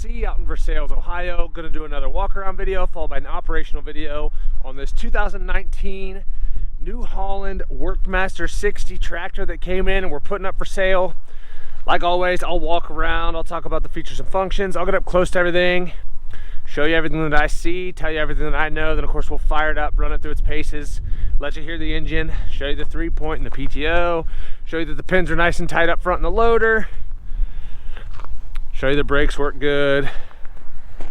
LLC out in Versailles, Ohio. Going to do another walk around video followed by an operational video on this 2019 New Holland Workmaster 60 tractor that came in and we're putting up for sale. Like always, I'll walk around, I'll talk about the features and functions, I'll get up close to everything, show you everything that I see, tell you everything that I know, then of course we'll fire it up, run it through its paces, let you hear the engine, show you the 3-point and the PTO, show you that the pins are nice and tight up front in the loader, show you the brakes work good,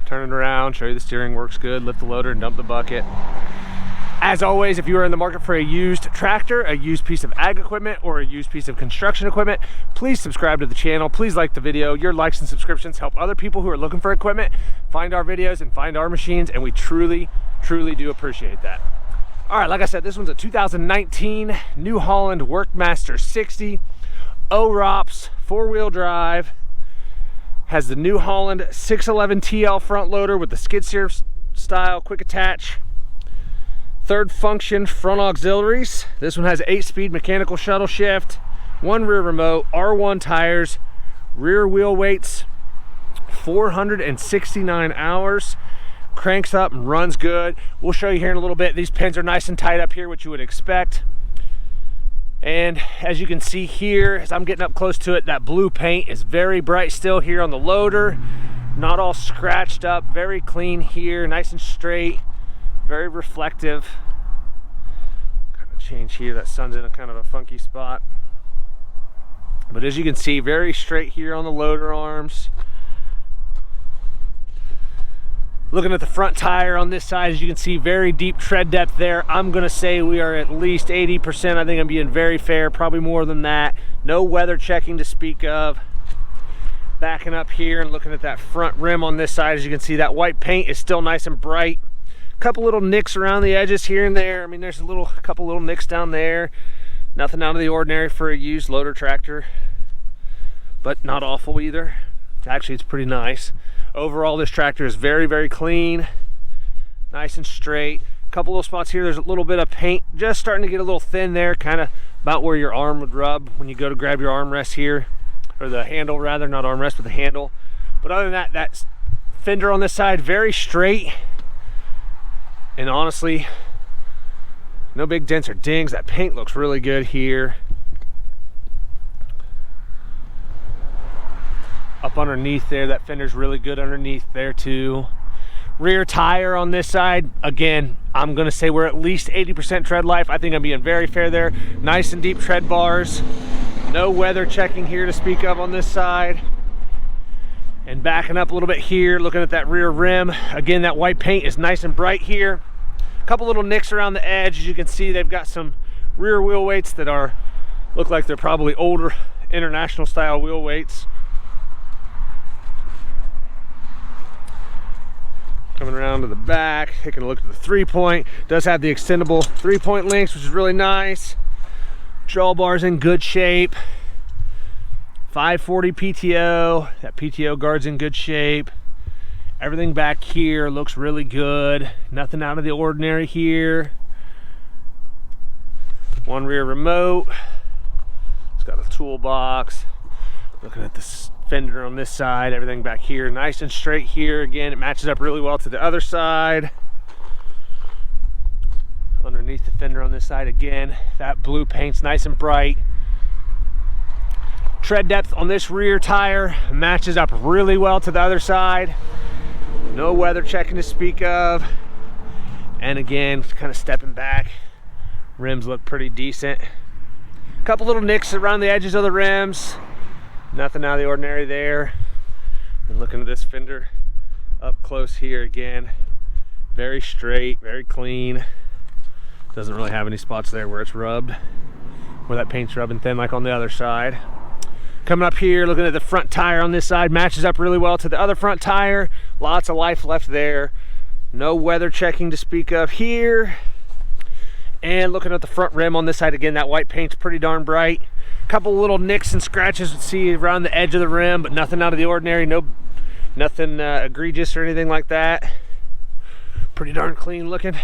turn it around, show you the steering works good, lift the loader and dump the bucket. As always, if you are in the market for a used tractor, a used piece of ag equipment, or a used piece of construction equipment, please subscribe to the channel. Please like the video. Your likes and subscriptions help other people who are looking for equipment find our videos and find our machines, and we truly, truly do appreciate that. All right, like I said, this one's a 2019 New Holland Workmaster 60, OROPS, 4-wheel drive. Has the New Holland 611 TL front loader with the skid steer style quick attach. Third function front auxiliaries. This one has 8-speed mechanical shuttle shift, 1 rear remote, R1 tires, rear wheel weights, 469 hours. Cranks up and runs good. We'll show you here in a little bit. These pins are nice and tight up here, which you would expect. And as you can see here, as I'm getting up close to it, that blue paint is very bright still here on the loader. Not all scratched up, very clean here, nice and straight, very reflective. Kind of change here, that sun's in a kind of a funky spot. But as you can see, very straight here on the loader arms. Looking at the front tire on this side, as you can see, very deep tread depth there. I'm gonna say we are at least 80%. I think I'm being very fair, probably more than that. No weather checking to speak of. Backing up here and looking at that front rim on this side, as you can see, that white paint is still nice and bright. Couple little nicks around the edges here and there. I mean, there's a couple little nicks down there. Nothing out of the ordinary for a used loader tractor, but not awful either. Actually, it's pretty nice. Overall, this tractor is very, very clean, nice and straight. A couple little spots here, there's a little bit of paint just starting to get a little thin there, kind of about where your arm would rub when you go to grab your armrest here, or the handle rather, not armrest, but the handle. But other than that, that fender on this side, very straight. And honestly, no big dents or dings. That paint looks really good here. Up underneath there, that fender's really good underneath there too. Rear tire on this side, again, I'm gonna say we're at least 80% tread life. I think I'm being very fair there. Nice and deep tread bars. No weather checking here to speak of on this side. And backing up a little bit here, looking at that rear rim. Again, that white paint is nice and bright here. A couple little nicks around the edge. As you can see, they've got some rear wheel weights that look like they're probably older international style wheel weights. Coming around to the back, taking a look at the 3-point. Does have the extendable 3-point links, which is really nice. Drawbar's in good shape. 540 PTO, that PTO guard's in good shape. Everything back here looks really good. Nothing out of the ordinary here. 1 rear remote. It's got a toolbox. Looking at this fender on this side, everything back here nice and straight here. Again, it matches up really well to the other side. Underneath the fender on this side, again, that blue paint's nice and bright. Tread depth on this rear tire matches up really well to the other side. No weather checking to speak of. And again, kind of stepping back, rims look pretty decent. A couple little nicks around the edges of the rims. Nothing out of the ordinary there. And looking at this fender up close here again, very straight, very clean. Doesn't really have any spots there where it's rubbed, where that paint's rubbing thin like on the other side. Coming up here, looking at the front tire on this side, matches up really well to the other front tire. Lots of life left there. No weather checking to speak of here. And looking at the front rim on this side, again, that white paint's pretty darn bright. Couple little nicks and scratches you see around the edge of the rim, but nothing out of the ordinary. Nothing egregious or anything like that. Pretty darn clean looking.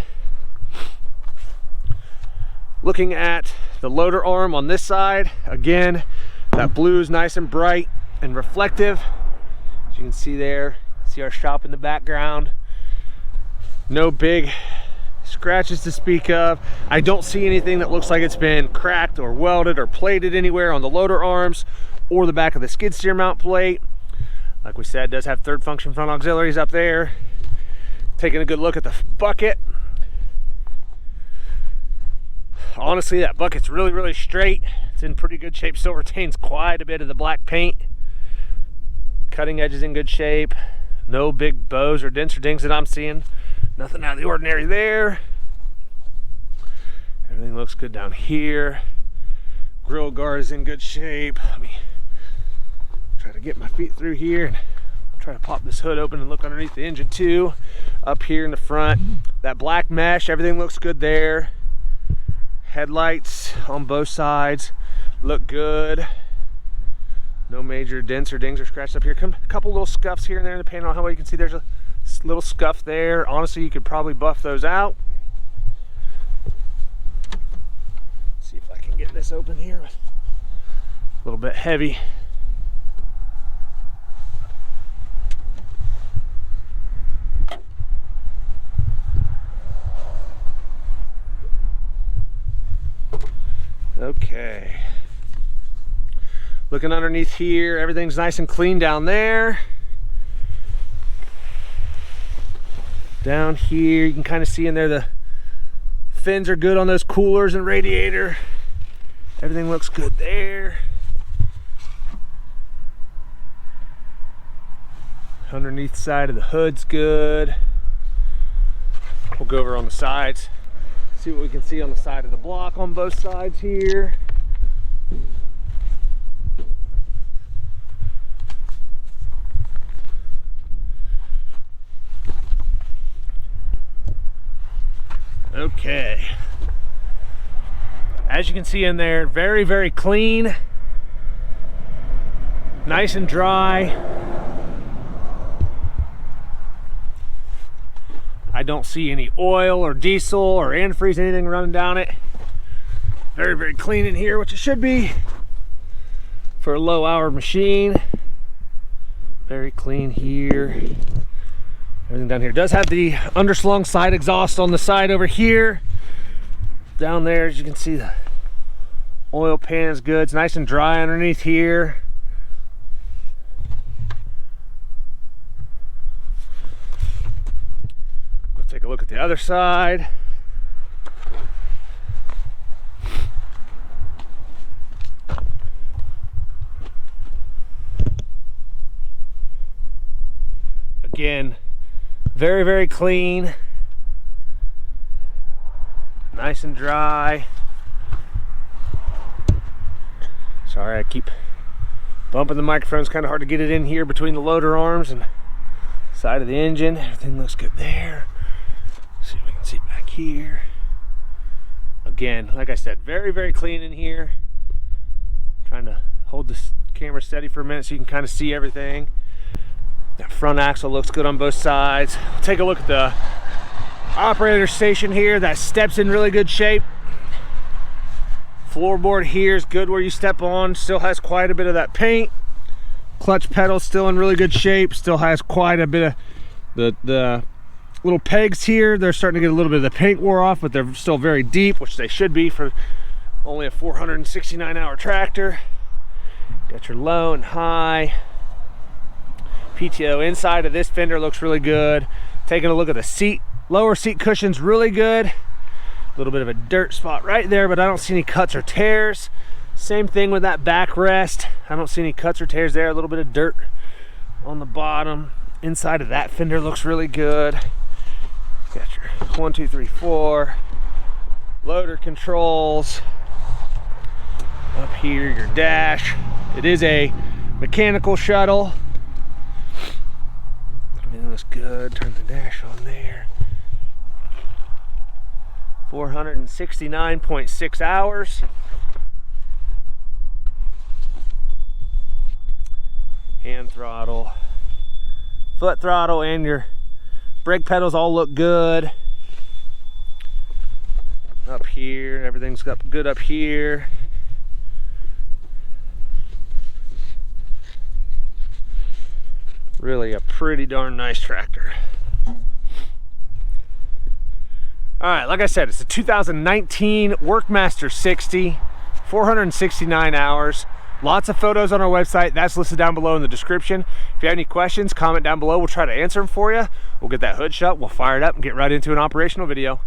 Looking at the loader arm on this side, again, that blue is nice and bright and reflective. As you can see there, See our shop in the background. No big scratches to speak of. I don't see anything that looks like it's been cracked or welded or plated anywhere on the loader arms or the back of the skid steer mount plate. Like we said, it does have third function front auxiliaries up there. Taking a good look at the bucket. Honestly, that bucket's really straight. It's in pretty good shape. Still retains quite a bit of the black paint. Cutting edge is in good shape. No big bows or dents or dings that I'm seeing. Nothing out of the ordinary there. Everything looks good down here. Grill guard is in good shape. Let me try to get my feet through here and try to pop this hood open and look underneath the engine too. Up here in the front, that black mesh, everything looks good there. Headlights on both sides look good. No major dents or dings or scratches up here. A couple little scuffs here and there in the paint. On how well you can see there's a little scuff there. Honestly, you could probably buff those out. Let's see if I can get this open here. A little bit heavy. Okay. Looking underneath here, everything's nice and clean down there. Down here, you can kind of see in there the fins are good on those coolers and radiator. Everything looks good there. Underneath side of the hood's good. We'll go over on the sides. See what we can see on the side of the block on both sides here. Okay. As you can see in there, very clean. Nice and dry. I don't see any oil or diesel or antifreeze, anything running down it. Very clean in here, which it should be for a low hour machine. Very clean here. Everything down here does have the underslung side exhaust on the side over here. Down there, as you can see, the oil pan is good. It's nice and dry underneath here. Take a look at the other side. Again, very clean. Nice and dry. Sorry, I keep bumping the microphone. It's kind of hard to get it in here between the loader arms and side of the engine. Everything looks good there. See if we can see back here. Again, like I said, very clean in here. Trying to hold this camera steady for a minute so you can kind of see everything. That front axle looks good on both sides. Take a look at the operator station here. That step's in really good shape. Floorboard here is good where you step on. Still has quite a bit of that paint. Clutch pedal still in really good shape. Still has quite a bit of the little pegs here. They're starting to get a little bit of the paint wore off, but they're still very deep, which they should be for only a 469-hour tractor. Got your low and high. PTO inside of this fender looks really good. Taking a look at the seat, lower seat cushion's really good. A little bit of a dirt spot right there, but I don't see any cuts or tears. Same thing with that backrest. I don't see any cuts or tears there. A little bit of dirt on the bottom. Inside of that fender looks really good. Got your 1, 2, 3, 4 loader controls. Up here, your dash. It is a mechanical shuttle. Everything looks good. Turn the dash on there. 469.6 hours. Hand throttle, foot throttle, and your brake pedals all look good. Up here, everything's got good up here. Really a pretty darn nice tractor. All right, like I said, it's a 2019 Workmaster 60, 469 hours. Lots of photos on our website. That's listed down below in the description. If you have any questions, comment down below. We'll try to answer them for you. We'll get that hood shut, we'll fire it up and get right into an operational video.